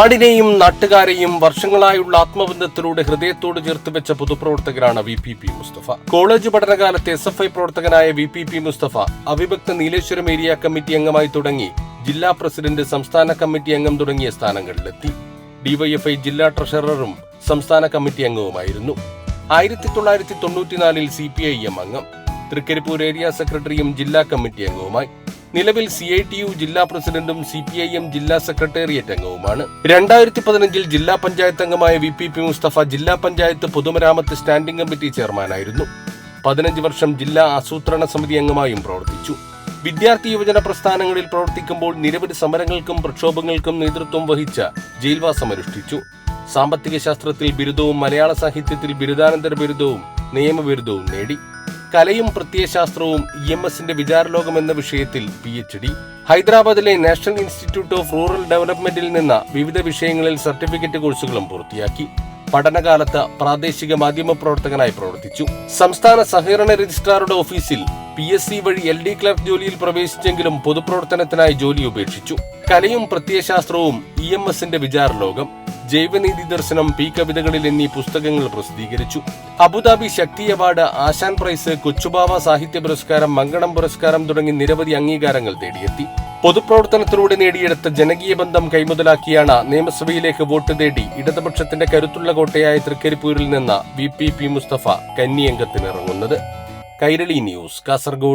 നാടിനെയും നാട്ടുകാരെയും വർഷങ്ങളായുള്ള ആത്മബന്ധത്തിലൂടെ ഹൃദയത്തോട് ചേർത്ത് വെച്ച പൊതുപ്രവർത്തകനാണ് VPP മുസ്തഫ. കോളേജ് പഠനകാലത്ത് SFI പ്രവർത്തകനായ VPP മുസ്തഫ അവിഭക്ത നീലേശ്വരം ഏരിയ കമ്മിറ്റി അംഗമായി തുടങ്ങി ജില്ലാ പ്രസിഡന്റ്, സംസ്ഥാന കമ്മിറ്റി അംഗം തുടങ്ങിയ സ്ഥാനങ്ങളിലെത്തി. DYFI ജില്ലാ ട്രഷററും സംസ്ഥാന കമ്മിറ്റി അംഗവുമായിരുന്നു. 1994 CPIM അംഗം, തൃക്കരിപ്പൂർ ഏരിയ സെക്രട്ടറിയും ജില്ലാ കമ്മിറ്റി അംഗവുമായി. നിലവിൽ CITU ജില്ലാ പ്രസിഡന്റും CPIM ജില്ലാ സെക്രട്ടേറിയറ്റ് അംഗവുമാണ്. 2015 ജില്ലാ പഞ്ചായത്ത് അംഗമായ VPP മുസ്തഫ ജില്ലാ പഞ്ചായത്ത് പൊതുമരാമത്ത് സ്റ്റാൻഡിംഗ് കമ്മിറ്റി ചെയർമാനായിരുന്നു. 15 വർഷം ജില്ലാ ആസൂത്രണ സമിതി അംഗമായും പ്രവർത്തിച്ചു. വിദ്യാർത്ഥി യുവജന പ്രസ്ഥാനങ്ങളിൽ പ്രവർത്തിക്കുമ്പോൾ നിരവധി സമരങ്ങൾക്കും പ്രക്ഷോഭങ്ങൾക്കും നേതൃത്വം വഹിച്ച ജയിൽവാസം അനുഷ്ഠിച്ചു. സാമ്പത്തിക ശാസ്ത്രത്തിൽ ബിരുദവും മലയാള സാഹിത്യത്തിൽ ബിരുദാനന്തര ബിരുദവും നിയമബിരുദവും നേടി. കലയും പ്രത്യയശാസ്ത്രവും EMSന്റെ വിചാരലോകം എന്ന വിഷയത്തിൽ PhD. ഹൈദരാബാദിലെ നാഷണൽ ഇൻസ്റ്റിറ്റ്യൂട്ട് ഓഫ് റൂറൽ ഡെവലപ്മെന്റിൽ നിന്ന് വിവിധ വിഷയങ്ങളിൽ സർട്ടിഫിക്കറ്റ് കോഴ്സുകളും പൂർത്തിയാക്കി. പഠനകാലത്ത് പ്രാദേശിക മാധ്യമ പ്രവർത്തകനായി പ്രവർത്തിച്ചു. സംസ്ഥാന സഹകരണ രജിസ്ട്രാറുടെ ഓഫീസിൽ PSC വഴി LD ക്ലർക്ക് ജോലിയിൽ പ്രവേശിച്ചെങ്കിലും പൊതുപ്രവർത്തനത്തിനായി ജോലി ഉപേക്ഷിച്ചു. കലയും പ്രത്യയശാസ്ത്രവും EMSന്റെ വിചാരലോകം, ജൈവനീതി ദർശനം, P കവിതകളിൽ എന്നീ പുസ്തകങ്ങൾ പ്രസിദ്ധീകരിച്ചു. അബുദാബി ശക്തി അവാർഡ്, ആശാൻ പ്രൈസ്, കൊച്ചുബാവ സാഹിത്യ പുരസ്കാരം, മങ്കണം പുരസ്കാരം തുടങ്ങി നിരവധി അംഗീകാരങ്ങൾ തേടിയെത്തി. പൊതുപ്രവർത്തനത്തിലൂടെ നേടിയെടുത്ത ജനകീയ ബന്ധം കൈമുതലാക്കിയാണ് നിയമസഭയിലേക്ക് വോട്ട് തേടി ഇടതുപക്ഷത്തിന്റെ കരുത്തുള്ള കോട്ടയായ തൃക്കരിപ്പൂരിൽ നിന്ന് VPP മുസ്തഫ കന്നി അംഗത്തിനിറങ്ങുന്നത്. കൈരളി ന്യൂസ്, കാസർഗോഡ്.